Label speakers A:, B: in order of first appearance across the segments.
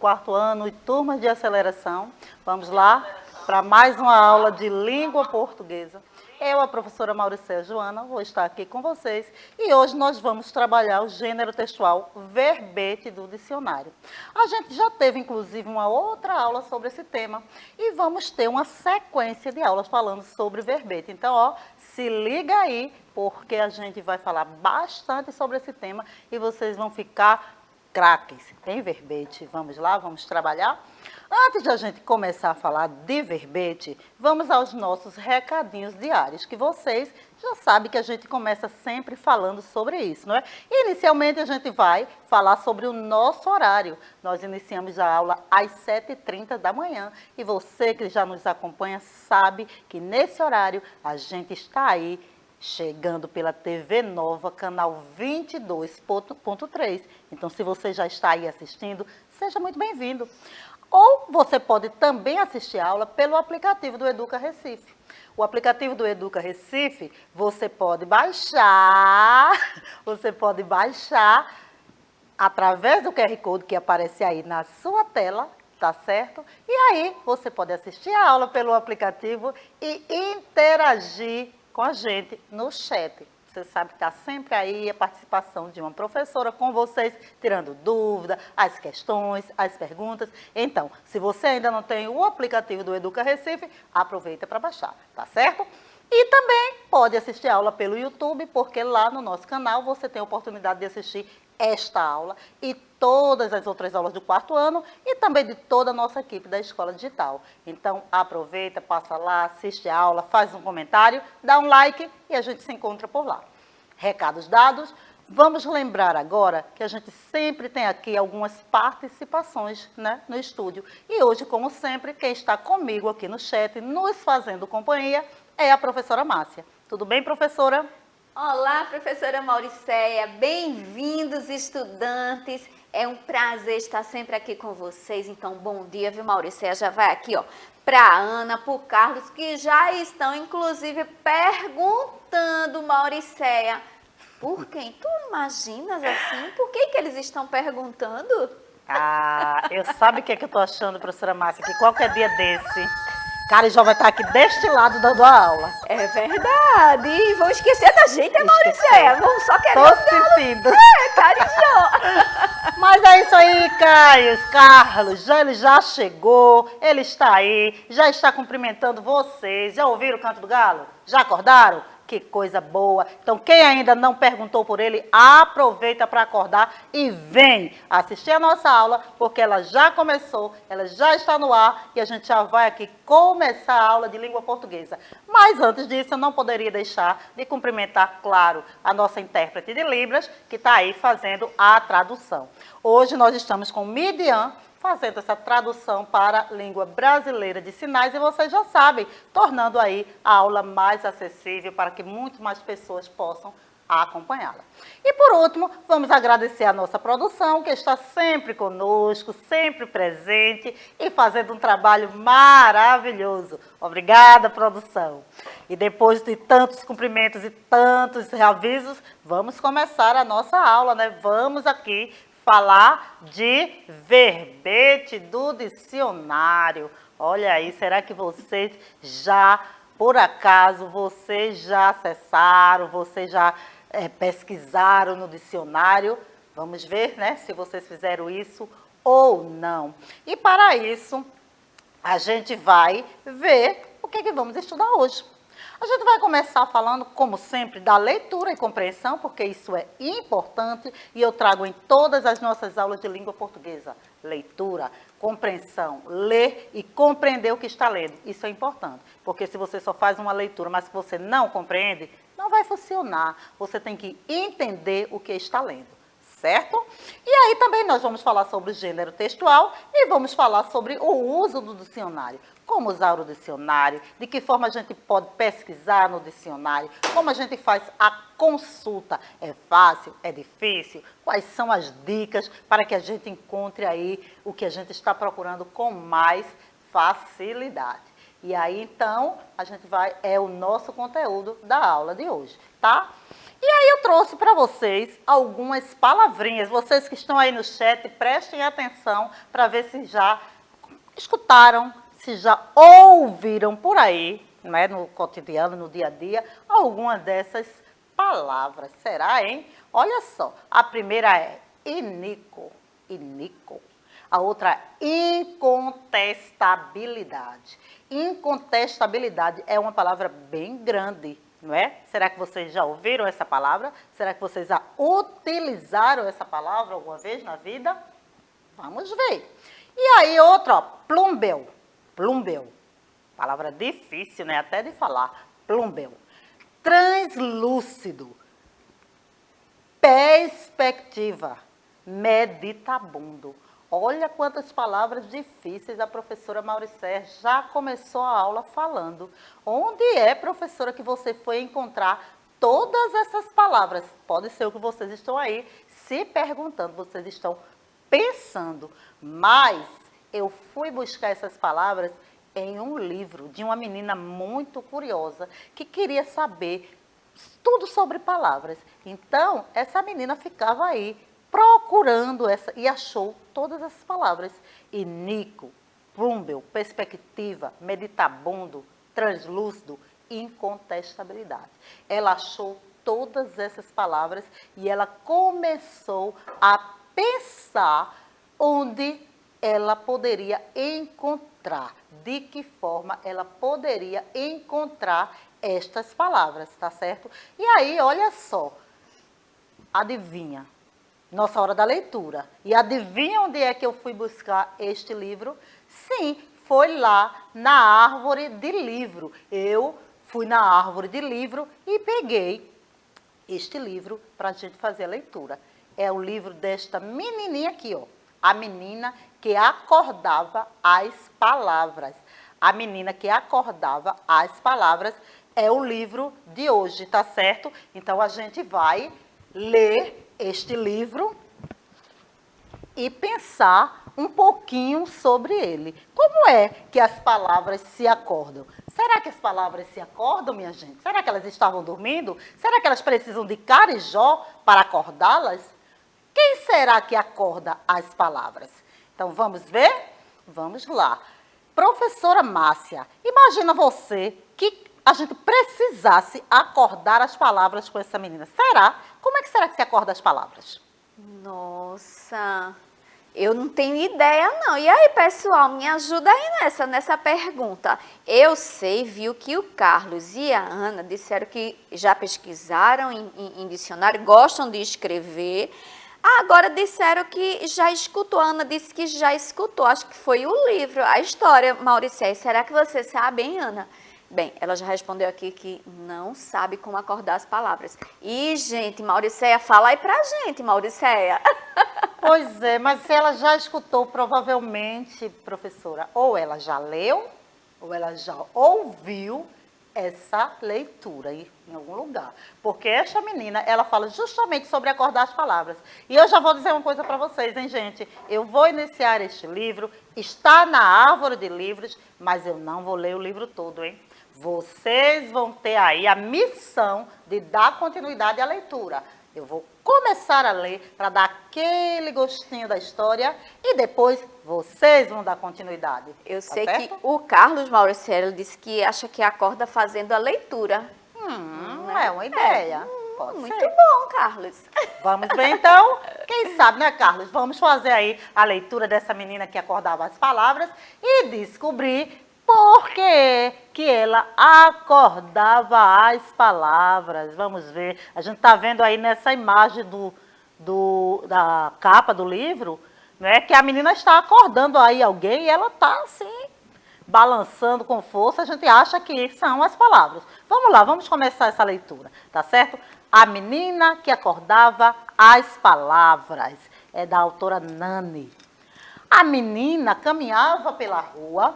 A: quarto ano e turmas de aceleração. Vamos lá para mais uma aula de língua portuguesa. Eu, a professora Mauricéia Joana, vou estar aqui com vocês e hoje nós vamos trabalhar o gênero textual verbete do dicionário. A gente já teve, inclusive, uma outra aula sobre esse tema e vamos ter uma sequência de aulas falando sobre verbete. Então, ó, se liga aí, porque a gente vai falar bastante sobre esse tema e vocês vão ficar craques em verbete. Vamos lá, vamos trabalhar? Antes de a gente começar a falar de verbete, vamos aos nossos recadinhos diários, que vocês já sabem que a gente começa sempre falando sobre isso, não é? Inicialmente a gente vai falar sobre o nosso horário. Nós iniciamos a aula às 7h30 da manhã e você que já nos acompanha sabe que nesse horário a gente está aí chegando pela TV Nova, canal 22.3. Então, se você já está aí assistindo, seja muito bem-vindo. Ou você pode também assistir a aula pelo aplicativo do Educa Recife. O aplicativo do Educa Recife, você pode baixar através do QR Code que aparece aí na sua tela, tá certo? E aí você pode assistir a aula pelo aplicativo e interagir com a gente no chat. Você sabe que está sempre aí a participação de uma professora com vocês, tirando dúvida, as questões, as perguntas. Então, se você ainda não tem o aplicativo do Educa Recife, aproveita para baixar, tá certo? E também pode assistir a aula pelo YouTube, porque lá no nosso canal você tem a oportunidade de assistir esta aula e todas as outras aulas do quarto ano e também de toda a nossa equipe da Escola Digital. Então, aproveita, passa lá, assiste a aula, faz um comentário, dá um like e a gente se encontra por lá. Recados dados, vamos lembrar agora que a gente sempre tem aqui algumas participações, né, no estúdio. E hoje, como sempre, quem está comigo aqui no chat, nos fazendo companhia, é a professora Márcia. Tudo bem, professora?
B: Olá, professora Mauricéia, bem-vindos, estudantes. É um prazer estar sempre aqui com vocês. Então, bom dia, viu, Mauricéia? Já vai aqui, ó, para a Ana, para o Carlos, que já estão, inclusive, perguntando, Mauricéia, por quem? Tu imaginas assim? Por que eles estão perguntando?
A: Ah, eu sabe o que é que eu tô achando, professora Márcia? Que qualquer dia desse, Carijó vai estar aqui deste lado dando a aula.
B: É verdade. Vão esquecer da gente, Mauricéia. Vão só querer
A: Tô sentindo.
B: Carijó.
A: Mas é isso aí, Caio. Carlos, ele já chegou, ele está aí, já está cumprimentando vocês. Já ouviram o canto do galo? Já acordaram? Que coisa boa. Então, quem ainda não perguntou por ele, aproveita para acordar e vem assistir a nossa aula, porque ela já começou, ela já está no ar e a gente já vai aqui começar a aula de língua portuguesa. Mas antes disso, eu não poderia deixar de cumprimentar, claro, a nossa intérprete de Libras, que está aí fazendo a tradução. Hoje nós estamos com Midian, fazendo essa tradução para a língua brasileira de sinais, e vocês já sabem, tornando aí a aula mais acessível para que muito mais pessoas possam acompanhá-la. E por último, vamos agradecer a nossa produção, que está sempre conosco, sempre presente e fazendo um trabalho maravilhoso. Obrigada, produção. E depois de tantos cumprimentos e tantos avisos, vamos começar a nossa aula, né? Vamos aqui falar de verbete do dicionário. Olha aí, será que vocês já, por acaso, vocês já acessaram, vocês já pesquisaram no dicionário? Vamos ver, né, se vocês fizeram isso ou não. E para isso, a gente vai ver o que é que vamos estudar hoje. A gente vai começar falando, como sempre, da leitura e compreensão, porque isso é importante e eu trago em todas as nossas aulas de língua portuguesa. Leitura, compreensão, ler e compreender o que está lendo. Isso é importante, porque se você só faz uma leitura, mas que você não compreende, não vai funcionar. Você tem que entender o que está lendo, certo? E aí também nós vamos falar sobre o gênero textual e vamos falar sobre o uso do dicionário. Como usar o dicionário, de que forma a gente pode pesquisar no dicionário, como a gente faz a consulta. É fácil? É difícil? Quais são as dicas para que a gente encontre aí o que a gente está procurando com mais facilidade? E aí, então, a gente vai, é o nosso conteúdo da aula de hoje, tá? E aí eu trouxe para vocês algumas palavrinhas. Vocês que estão aí no chat, prestem atenção para ver se já escutaram, se já ouviram por aí, não é, no cotidiano, no dia a dia, alguma dessas palavras. Será, hein? Olha só, a primeira é inico, inico. A outra é incontestabilidade. Incontestabilidade é uma palavra bem grande, não é? Será que vocês já ouviram essa palavra? Será que vocês já utilizaram essa palavra alguma vez na vida? Vamos ver. E aí outra, ó, plumbel, plumbel. Palavra difícil, né? Até de falar. Plumbel. Translúcido. Perspectiva. Meditabundo. Olha quantas palavras difíceis a professora Mauricé já começou a aula falando. Onde é, professora, que você foi encontrar todas essas palavras? Pode ser o que vocês estão aí se perguntando, vocês estão pensando. Mas eu fui buscar essas palavras em um livro de uma menina muito curiosa que queria saber tudo sobre palavras. Então, essa menina ficava aí procurando essa e achou todas essas palavras. Inico, plumbel, perspectiva, meditabundo, translúcido, incontestabilidade. Ela achou todas essas palavras e ela começou a pensar onde ela poderia encontrar, de que forma ela poderia encontrar estas palavras, tá certo? E aí, olha só, adivinha? Nossa hora da leitura. E adivinha onde é que eu fui buscar este livro? Sim, foi lá na árvore de livro. Eu fui na árvore de livro e peguei este livro para a gente fazer a leitura. É o livro desta menininha aqui, ó. A menina que acordava as palavras. A menina que acordava as palavras é o livro de hoje, tá certo? Então, a gente vai ler este livro e pensar um pouquinho sobre ele. Como é que as palavras se acordam? Será que as palavras se acordam, minha gente? Será que elas estavam dormindo? Será que elas precisam de carijó para acordá-las? Quem será que acorda as palavras? Então, vamos ver? Vamos lá. Professora Márcia, imagina você que a gente precisasse acordar as palavras com essa menina. Será? Como é que será que se acorda as palavras?
B: Nossa, eu não tenho ideia não. E aí, pessoal, me ajuda aí nessa pergunta. Eu sei, viu, que o Carlos e a Ana disseram que já pesquisaram em dicionário, gostam de escrever. Agora disseram que já escutou, a Ana disse que já escutou, acho que foi o livro, a história, Mauricé. Será que você sabe, hein, Ana? Bem, ela já respondeu aqui que não sabe como acordar as palavras. E, gente, Mauricéia, fala aí pra gente, Mauricéia.
A: Pois é, mas se ela já escutou, provavelmente, professora, ou ela já leu, ou ela já ouviu essa leitura em algum lugar. Porque esta menina, ela fala justamente sobre acordar as palavras. E eu já vou dizer uma coisa para vocês, hein, gente? Eu vou iniciar este livro, está na árvore de livros, mas eu não vou ler o livro todo, hein? Vocês vão ter aí a missão de dar continuidade à leitura. Eu vou começar a ler para dar aquele gostinho da história e depois vocês vão dar continuidade.
B: Eu
A: Tá
B: sei
A: certo?
B: que o Carlos Mauricélio disse que acha que acorda fazendo a leitura.
A: É uma ideia. Pode
B: Muito
A: ser.
B: bom, Carlos.
A: Vamos ver então? Quem sabe, né, Carlos? Vamos fazer aí a leitura dessa menina que acordava as palavras e descobrir por que ela acordava as palavras. Vamos ver. A gente está vendo aí nessa imagem da capa do livro, né, que a menina está acordando aí alguém e ela está assim, balançando com força. A gente acha que são as palavras. Vamos lá, vamos começar essa leitura, tá certo? A menina que acordava as palavras. É da autora Nani. A menina caminhava pela rua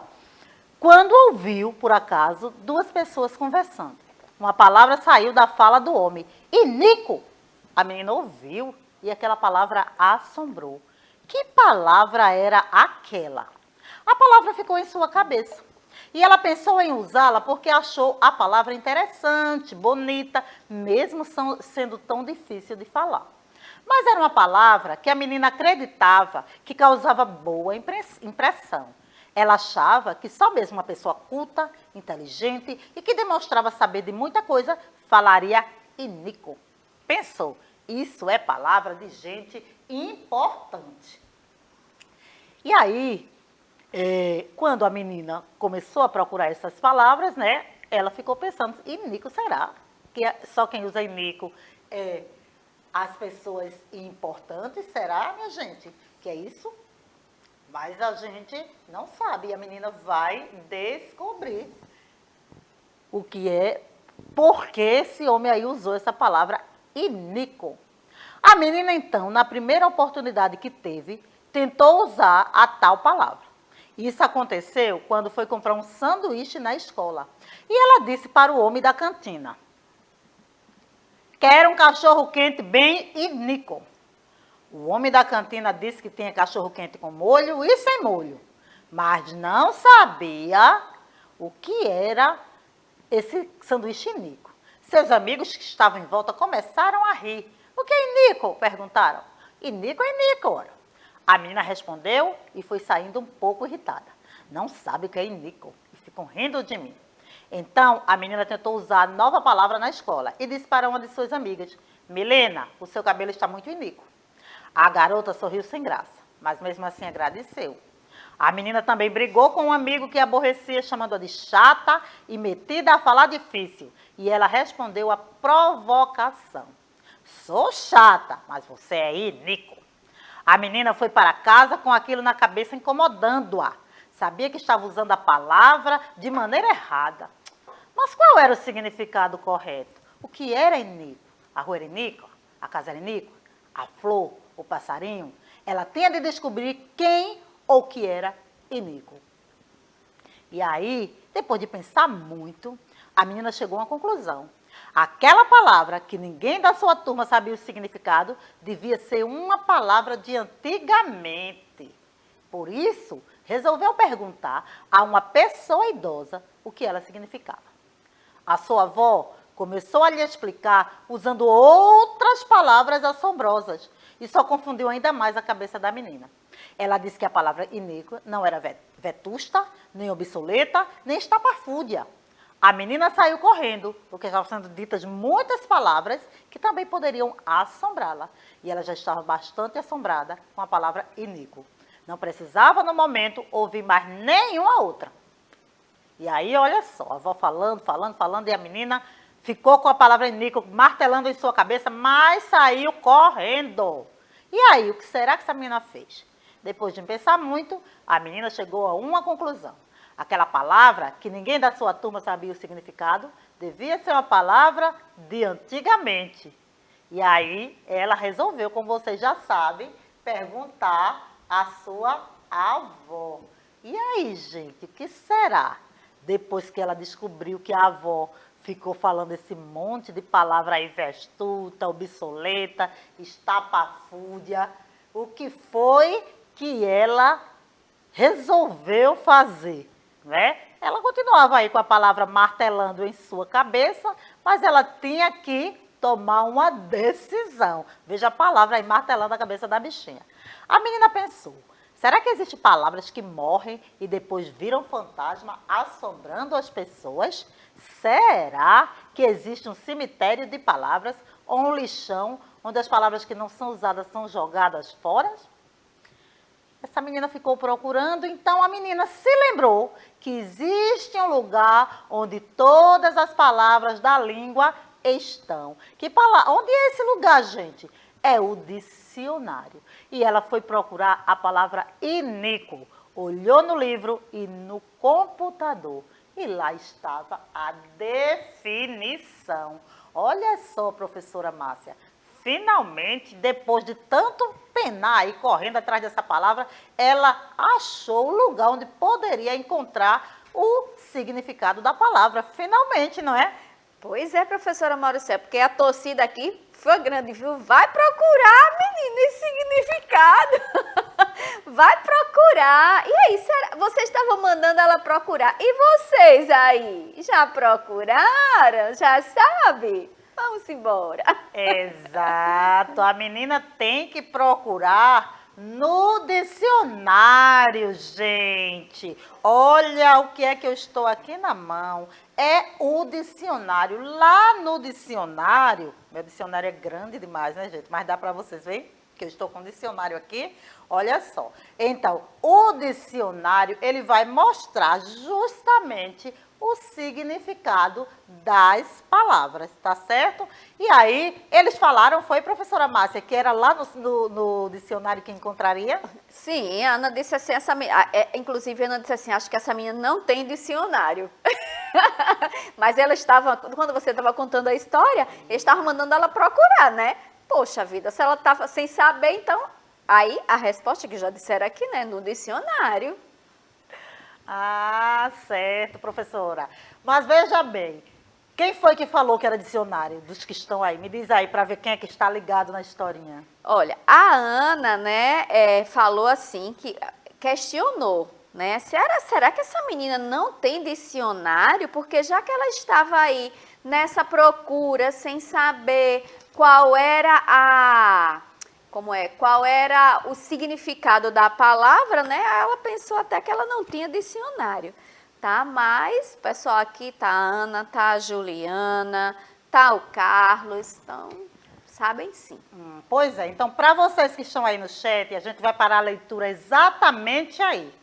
A: quando ouviu, por acaso, duas pessoas conversando. Uma palavra saiu da fala do homem. Inico! A menina ouviu e aquela palavra a assombrou. Que palavra era aquela? A palavra ficou em sua cabeça. E ela pensou em usá-la porque achou a palavra interessante, bonita, mesmo sendo tão difícil de falar. Mas era uma palavra que a menina acreditava que causava boa impressão. Ela achava que só mesmo uma pessoa culta, inteligente e que demonstrava saber de muita coisa falaria inico. Pensou, isso é palavra de gente importante. E aí, quando a menina começou a procurar essas palavras, né, ela ficou pensando, inico será? Que só quem usa inico é as pessoas importantes, será, minha gente? Que é isso? Mas a gente não sabe, e a menina vai descobrir o que é, por que esse homem aí usou essa palavra inico. A menina, então, na primeira oportunidade que teve, tentou usar a tal palavra. Isso aconteceu quando foi comprar um sanduíche na escola. E ela disse para o homem da cantina, quero um cachorro-quente bem inico. O homem da cantina disse que tinha cachorro-quente com molho e sem molho, mas não sabia o que era esse sanduíche inico. Seus amigos que estavam em volta começaram a rir. O que é inico? Perguntaram. Inico é inico, ora. A menina respondeu e foi saindo um pouco irritada. Não sabe o que é inico e ficam rindo de mim. Então, a menina tentou usar a nova palavra na escola e disse para uma de suas amigas, Milena, o seu cabelo está muito inico. A garota sorriu sem graça, mas mesmo assim agradeceu. A menina também brigou com um amigo que aborrecia, chamando-a de chata e metida a falar difícil. E ela respondeu à provocação. Sou chata, mas você é inico. A menina foi para casa com aquilo na cabeça incomodando-a. Sabia que estava usando a palavra de maneira errada. Mas qual era o significado correto? O que era inico? A rua era iníqua? A casa era iníqua? A flor? O passarinho? Ela tinha de descobrir quem ou que era iníquo. E aí, depois de pensar muito, a menina chegou a uma conclusão. Aquela palavra que ninguém da sua turma sabia o significado, devia ser uma palavra de antigamente. Por isso, resolveu perguntar a uma pessoa idosa o que ela significava. A sua avó começou a lhe explicar usando outras palavras assombrosas e só confundiu ainda mais a cabeça da menina. Ela disse que a palavra iníqua não era vetusta, nem obsoleta, nem estapafúrdia. A menina saiu correndo, porque estavam sendo ditas muitas palavras que também poderiam assombrá-la. E ela já estava bastante assombrada com a palavra iníquo. Não precisava, no momento, ouvir mais nenhuma outra. E aí, olha só, a avó falando, e a menina ficou com a palavra iníquo martelando em sua cabeça, mas saiu correndo. E aí, o que será que essa menina fez? Depois de pensar muito, a menina chegou a uma conclusão. Aquela palavra, que ninguém da sua turma sabia o significado, devia ser uma palavra de antigamente. E aí, ela resolveu, como vocês já sabem, perguntar à sua avó. E aí, gente, o que será? Depois que ela descobriu que a avó ficou falando esse monte de palavra aí, vestusta, obsoleta, estapafúrdia, o que foi que ela resolveu fazer, né? Ela continuava aí com a palavra martelando em sua cabeça, mas ela tinha que tomar uma decisão. Veja a palavra aí martelando a cabeça da bichinha. A menina pensou, será que existem palavras que morrem e depois viram fantasma assombrando as pessoas? Será que existe um cemitério de palavras ou um lixão onde as palavras que não são usadas são jogadas fora? Essa menina ficou procurando, então a menina se lembrou que existe um lugar onde todas as palavras da língua estão. Onde é esse lugar, gente? É o dicionário. E ela foi procurar a palavra iníquo, olhou no livro e no computador. E lá estava a definição. Olha só, professora Márcia, finalmente, depois de tanto penar e correndo atrás dessa palavra, ela achou o lugar onde poderia encontrar o significado da palavra. Finalmente, não é?
B: Pois é, professora Mauricéia, porque a torcida aqui foi grande, viu? Vai procurar, menina, esse significado. Vai procurar. E aí, vocês estavam mandando ela procurar. E vocês aí? Já procuraram? Já sabe? Vamos embora.
A: Exato. A menina tem que procurar no dicionário, gente. Olha o que é que eu estou aqui na mão. É o dicionário. Lá no dicionário, meu dicionário é grande demais, né, gente? Mas dá para vocês verem que eu estou com o dicionário aqui. Olha só. Então, o dicionário, ele vai mostrar justamente o significado das palavras, tá certo? E aí, eles falaram, foi, professora Márcia, que era lá no dicionário que encontraria?
B: Sim, a Ana disse assim, inclusive a Ana disse assim, acho que essa menina não tem dicionário. Mas ela estava, quando você estava contando a história, eles estavam mandando ela procurar, né? Poxa vida, se ela estava sem saber, então... Aí, a resposta que já disseram aqui, né? No dicionário.
A: Ah, certo, professora. Mas veja bem, quem foi que falou que era dicionário dos que estão aí? Me diz aí para ver quem é que está ligado na historinha.
B: Olha, a Ana, né, falou assim, que questionou, né? Será que essa menina não tem dicionário? Porque já que ela estava aí nessa procura, sem saber qual era qual era o significado da palavra, né? Ela pensou até que ela não tinha dicionário, tá? Mas o pessoal aqui tá a Ana, tá a Juliana, tá o Carlos, então sabem sim.
A: Pois é, então para vocês que estão aí no chat, a gente vai parar a leitura exatamente aí,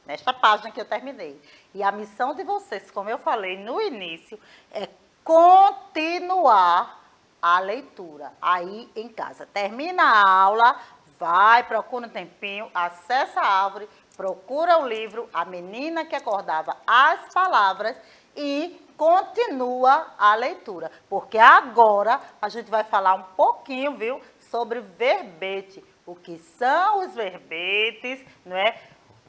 A: nesta página que eu terminei. E a missão de vocês, como eu falei no início, é continuar a leitura aí em casa. Termina a aula, vai, procura um tempinho, acessa a árvore, procura o livro, a menina que acordava as palavras e continua a leitura. Porque agora a gente vai falar um pouquinho, viu, sobre verbete. O que são os verbetes, não é?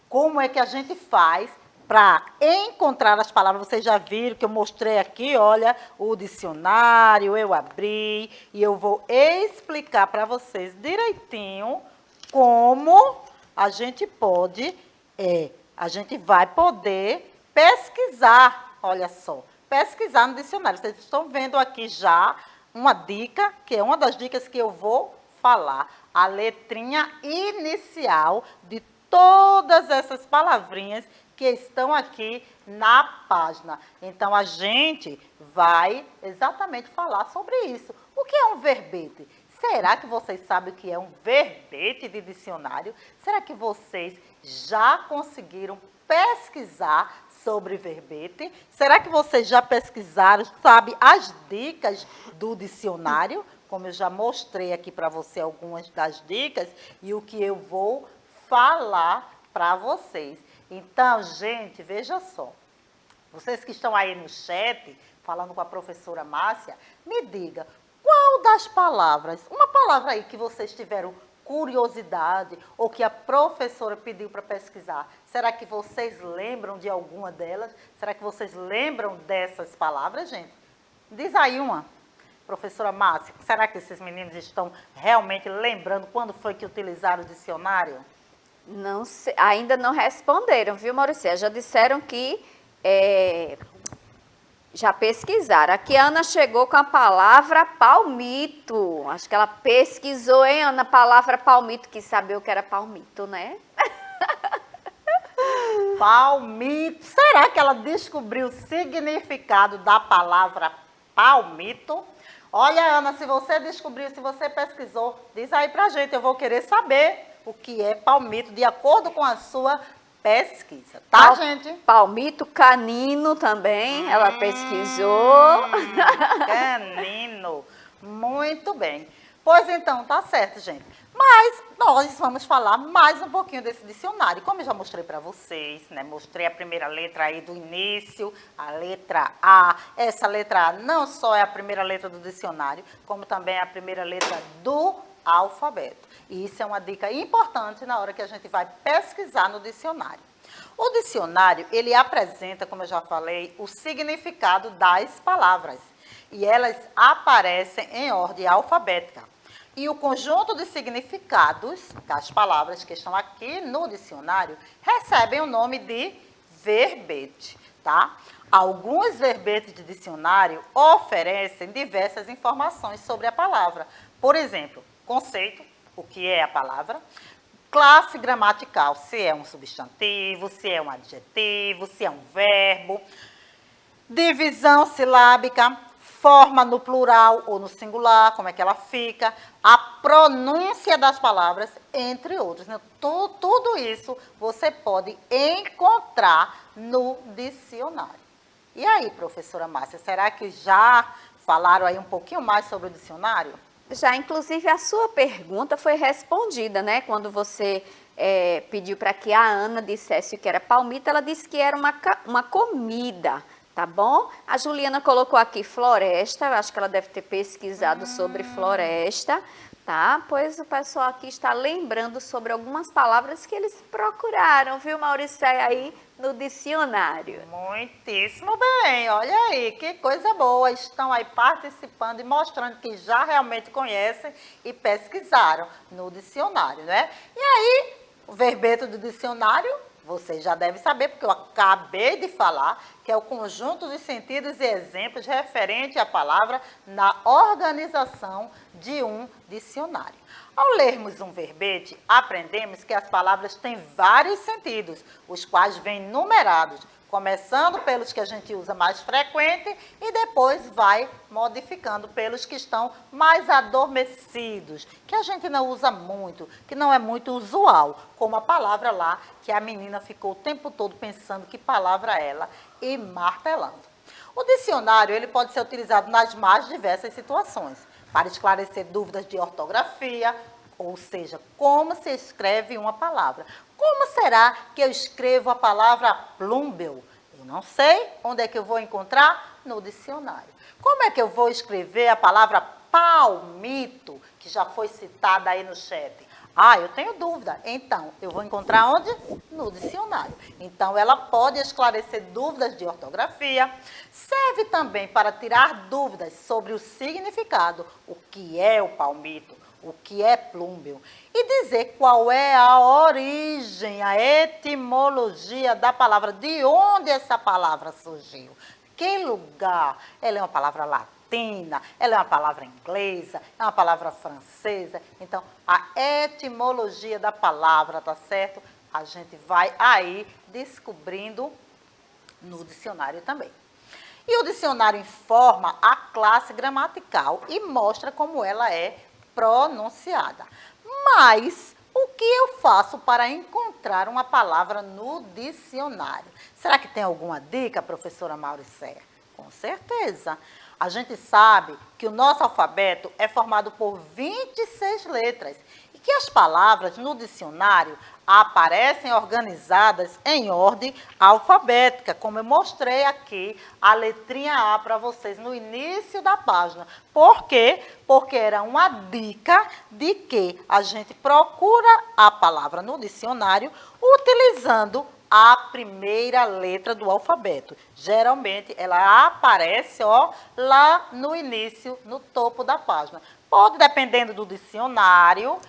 A: Como é que a gente faz para encontrar as palavras. Vocês já viram que eu mostrei aqui, olha, o dicionário, eu abri e eu vou explicar para vocês direitinho como a gente vai poder pesquisar, olha só, pesquisar no dicionário. Vocês estão vendo aqui já uma dica, que é uma das dicas que eu vou falar, a letrinha inicial de todas essas palavrinhas que estão aqui na página. Então, a gente vai exatamente falar sobre isso. O que é um verbete? Será que vocês sabem o que é um verbete de dicionário? Será que vocês já conseguiram pesquisar sobre verbete? Será que vocês já pesquisaram, sabe, as dicas do dicionário? Como eu já mostrei aqui para você algumas das dicas e o que eu vou falar para vocês. Então, gente, veja só. Vocês que estão aí no chat, falando com a professora Márcia, me diga, qual das palavras, uma palavra aí que vocês tiveram curiosidade ou que a professora pediu para pesquisar, será que vocês lembram de alguma delas? Será que vocês lembram dessas palavras, gente? Diz aí uma. Professora Márcia, será que esses meninos estão realmente lembrando quando foi que utilizaram o dicionário?
B: Não sei, ainda não responderam, viu, Maurícia? Já disseram que já pesquisaram. Aqui a Ana chegou com a palavra palmito. Acho que ela pesquisou, hein, Ana, a palavra palmito, quis saber o que era palmito, né?
A: Palmito. Será que ela descobriu o significado da palavra palmito? Olha, Ana, se você descobriu, se você pesquisou, diz aí pra gente, eu vou querer saber o que é palmito, de acordo com a sua pesquisa, tá, gente?
B: Palmito canino também, ela pesquisou.
A: Canino, muito bem. Pois então, tá certo, gente. Mas nós vamos falar mais um pouquinho desse dicionário. Como eu já mostrei para vocês, né? Mostrei a primeira letra aí do início, a letra A. Essa letra A não só é a primeira letra do dicionário, como também é a primeira letra do alfabeto. E isso é uma dica importante na hora que a gente vai pesquisar no dicionário. O dicionário, ele apresenta, como eu já falei, o significado das palavras. E elas aparecem em ordem alfabética. E o conjunto de significados das palavras que estão aqui no dicionário recebem o nome de verbete, tá? Alguns verbetes de dicionário oferecem diversas informações sobre a palavra. Por exemplo, conceito, o que é a palavra, classe gramatical, se é um substantivo, se é um adjetivo, se é um verbo, divisão silábica, forma no plural ou no singular, como é que ela fica, a pronúncia das palavras, entre outros. Né? Tudo isso você pode encontrar no dicionário. E aí, professora Márcia, será que já falaram aí um pouquinho mais sobre o dicionário?
B: Já, inclusive, a sua pergunta foi respondida, né? Quando você pediu para que a Ana dissesse o que era palmito, ela disse que era uma comida. Tá bom? A Juliana colocou aqui floresta, eu acho que ela deve ter pesquisado sobre floresta, tá? Pois o pessoal aqui está lembrando sobre algumas palavras que eles procuraram, viu, Mauricéia, aí no dicionário.
A: Muitíssimo bem, olha aí, que coisa boa, estão aí participando e mostrando que já realmente conhecem e pesquisaram no dicionário, né? E aí, o verbete do dicionário, vocês já devem saber, porque eu acabei de falar, que é o conjunto de sentidos e exemplos referente à palavra na organização de um dicionário. Ao lermos um verbete, aprendemos que as palavras têm vários sentidos, os quais vêm numerados, começando pelos que a gente usa mais frequente e depois vai modificando pelos que estão mais adormecidos, que a gente não usa muito, que não é muito usual, como a palavra lá que a menina ficou o tempo todo pensando que palavra é ela e martelando. O dicionário ele pode ser utilizado nas mais diversas situações, para esclarecer dúvidas de ortografia, ou seja, como se escreve uma palavra. Como será que eu escrevo a palavra plumbel? Eu não sei. Onde é que eu vou encontrar? No dicionário. Como é que eu vou escrever a palavra palmito, que já foi citada aí no chat? Ah, eu tenho dúvida. Então, eu vou encontrar onde? No dicionário. Então, ela pode esclarecer dúvidas de ortografia. Serve também para tirar dúvidas sobre o significado, o que é o palmito, o que é plúmbeo, e dizer qual é a origem, a etimologia da palavra, de onde essa palavra surgiu, que lugar, ela é uma palavra latina, ela é uma palavra inglesa, é uma palavra francesa, então a etimologia da palavra, tá certo? A gente vai aí descobrindo no dicionário também. E o dicionário informa a classe gramatical e mostra como ela é pronunciada. Mas o que eu faço para encontrar uma palavra no dicionário? Será que tem alguma dica, professora Mauricéia? Com certeza. A gente sabe que o nosso alfabeto é formado por 26 letras e que as palavras no dicionário aparecem organizadas em ordem alfabética, como eu mostrei aqui a letrinha A para vocês no início da página. Por quê? Porque era uma dica de que a gente procura a palavra no dicionário utilizando a primeira letra do alfabeto. Geralmente ela aparece lá no início, no topo da página. Pode, dependendo do dicionário,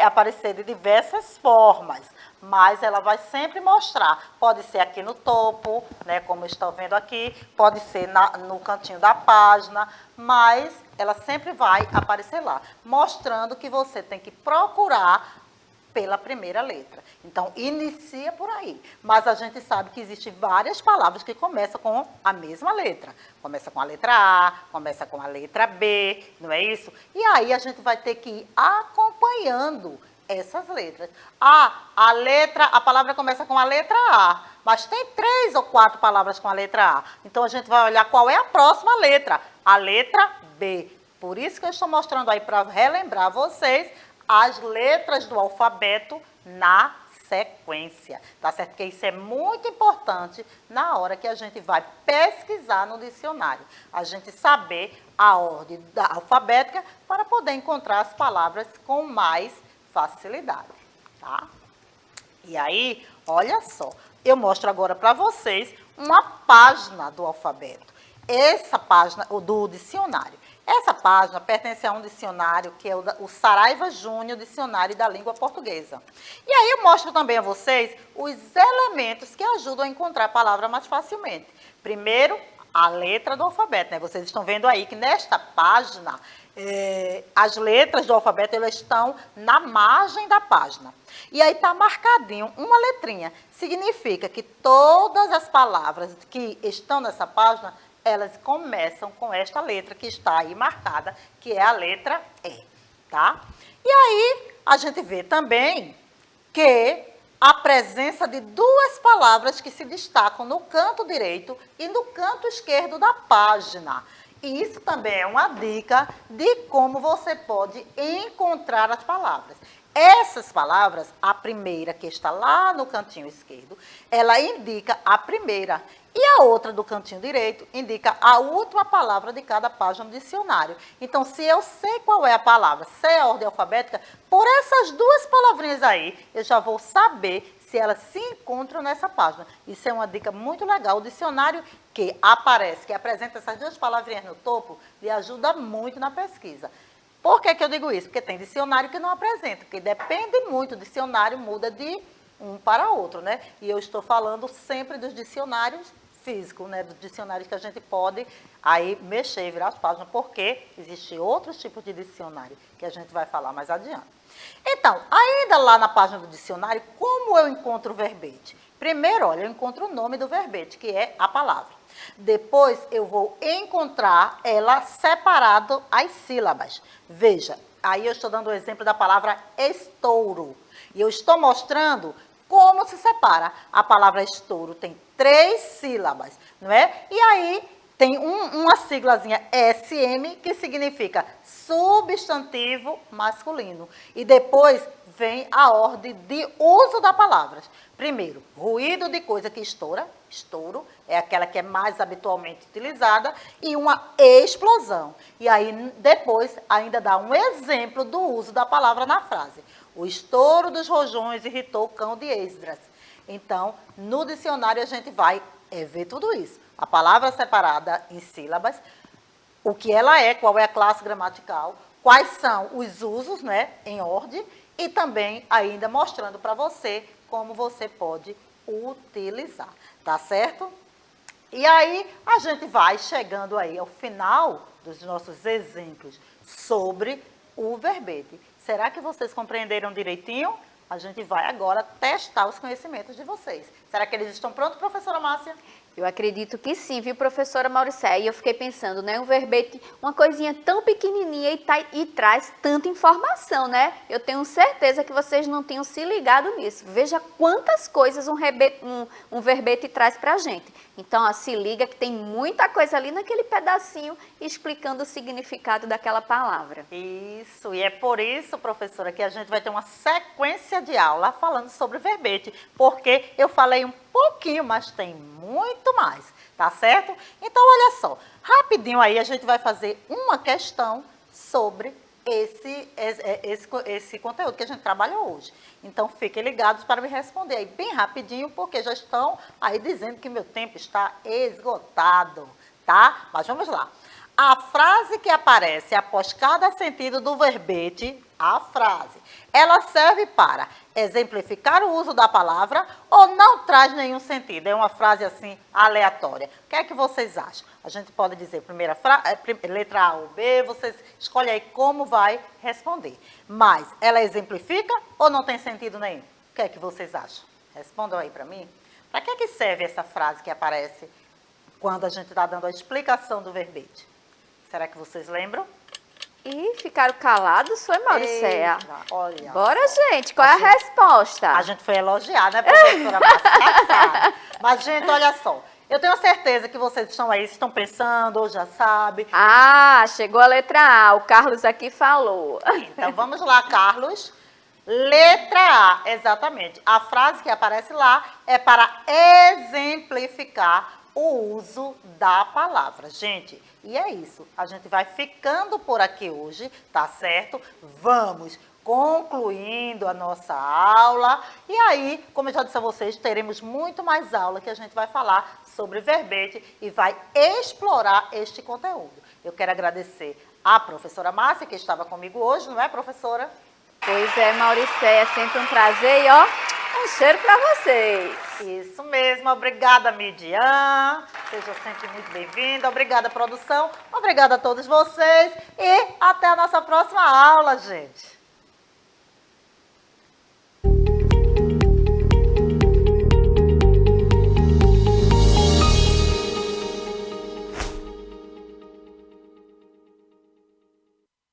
A: aparecer de diversas formas, mas ela vai sempre mostrar. Pode ser aqui no topo, né, como estou vendo aqui, pode ser no cantinho da página, mas ela sempre vai aparecer lá, mostrando que você tem que procurar pela primeira letra. Então, inicia por aí. Mas a gente sabe que existem várias palavras que começam com a mesma letra. Começa com a letra A, começa com a letra B, não é isso? E aí a gente vai ter que ir acompanhando essas letras. A palavra começa com a letra A, mas tem 3 ou 4 palavras com a letra A. Então, a gente vai olhar qual é a próxima letra, a letra B. Por isso que eu estou mostrando aí para relembrar vocês as letras do alfabeto na sequência, tá certo? Porque isso é muito importante na hora que a gente vai pesquisar no dicionário. A gente saber a ordem alfabética para poder encontrar as palavras com mais facilidade, tá? E aí, olha só, eu mostro agora para vocês uma página do alfabeto. Essa página do dicionário. Essa página pertence a um dicionário que é o Saraiva Júnior Dicionário da Língua Portuguesa. E aí eu mostro também a vocês os elementos que ajudam a encontrar a palavra mais facilmente. Primeiro, a letra do alfabeto, né? Vocês estão vendo aí que nesta página, as letras do alfabeto elas estão na margem da página. E aí está marcadinho uma letrinha. Significa que todas as palavras que estão nessa página, elas começam com esta letra que está aí marcada, que é a letra E, tá? E aí a gente vê também que a presença de duas palavras que se destacam no canto direito e no canto esquerdo da página. E isso também é uma dica de como você pode encontrar as palavras. Essas palavras, a primeira que está lá no cantinho esquerdo, ela indica a primeira. E a outra do cantinho direito indica a última palavra de cada página do dicionário. Então, se eu sei qual é a palavra, sei a ordem alfabética, por essas duas palavrinhas aí, eu já vou saber se elas se encontram nessa página. Isso é uma dica muito legal. O dicionário que aparece, que apresenta essas duas palavrinhas no topo, lhe ajuda muito na pesquisa. Por que que eu digo isso? Porque tem dicionário que não apresenta, porque depende muito, o dicionário muda de um para outro, né? E eu estou falando sempre dos dicionários físicos, né? Dos dicionários que a gente pode aí mexer, virar as páginas, porque existem outros tipos de dicionário que a gente vai falar mais adiante. Então, ainda lá na página do dicionário, como eu encontro o verbete? Primeiro, olha, eu encontro o nome do verbete, que é a palavra. Depois, eu vou encontrar ela separado as sílabas. Veja, aí eu estou dando o exemplo da palavra estouro. E eu estou mostrando como se separa. A palavra estouro tem 3 sílabas, não é? E aí tem uma siglazinha SM, que significa substantivo masculino. E depois vem a ordem de uso da palavra. Primeiro, ruído de coisa que estoura, estouro, é aquela que é mais habitualmente utilizada, e uma explosão. E aí depois ainda dá um exemplo do uso da palavra na frase. O estouro dos rojões irritou o cão de Esdras. Então, no dicionário a gente vai ver tudo isso. A palavra separada em sílabas, o que ela é, qual é a classe gramatical, quais são os usos, né, em ordem, e também ainda mostrando para você como você pode utilizar, tá certo? E aí a gente vai chegando aí ao final dos nossos exemplos sobre o verbete. Será que vocês compreenderam direitinho? A gente vai agora testar os conhecimentos de vocês. Será que eles estão prontos, professora Márcia?
B: Eu acredito que sim, viu, professora Mauricéia? E eu fiquei pensando, né, um verbete, uma coisinha tão pequenininha e traz tanta informação, né? Eu tenho certeza que vocês não tinham se ligado nisso. Veja quantas coisas um verbete traz pra gente. Então, ó, se liga que tem muita coisa ali naquele pedacinho explicando o significado daquela palavra.
A: Isso, e é por isso, professora, que a gente vai ter uma sequência de aula falando sobre verbete, porque eu falei um pouquinho, mas tem muito mais, tá certo? Então, olha só, rapidinho aí a gente vai fazer uma questão sobre esse conteúdo que a gente trabalhou hoje. Então, fiquem ligados para me responder aí bem rapidinho, porque já estão aí dizendo que meu tempo está esgotado, tá? Mas vamos lá. A frase que aparece após cada sentido do verbete, a frase, ela serve para exemplificar o uso da palavra ou não traz nenhum sentido? É uma frase assim aleatória. O que é que vocês acham? A gente pode dizer letra A ou B, vocês escolhem aí como vai responder. Mas ela exemplifica ou não tem sentido nenhum? O que é que vocês acham? Respondam aí para mim. Para que serve essa frase que aparece quando a gente está dando a explicação do verbete? Será que vocês lembram?
B: E ficaram calados, foi, Mauricéia?
A: Olha.
B: Bora, gente, qual é a resposta?
A: A gente foi elogiada, né, professora Márcia? Mas, gente, olha só. Eu tenho certeza que vocês estão aí, estão pensando, ou já sabem.
B: Ah, chegou a letra A, o Carlos aqui falou.
A: Então, vamos lá, Carlos. Letra A, exatamente. A frase que aparece lá é para exemplificar o uso da palavra. Gente, e é isso. A gente vai ficando por aqui hoje, tá certo? Vamos concluindo a nossa aula. E aí, como eu já disse a vocês, teremos muito mais aula que a gente vai falar sobre verbete e vai explorar este conteúdo. Eu quero agradecer a professora Márcia, que estava comigo hoje, não é, professora?
B: Pois é, Mauricéia, é sempre um prazer e ó, um cheiro para vocês.
A: Isso mesmo, obrigada, Midian. Seja sempre muito bem-vinda. Obrigada, produção. Obrigada a todos vocês. E até a nossa próxima aula, gente.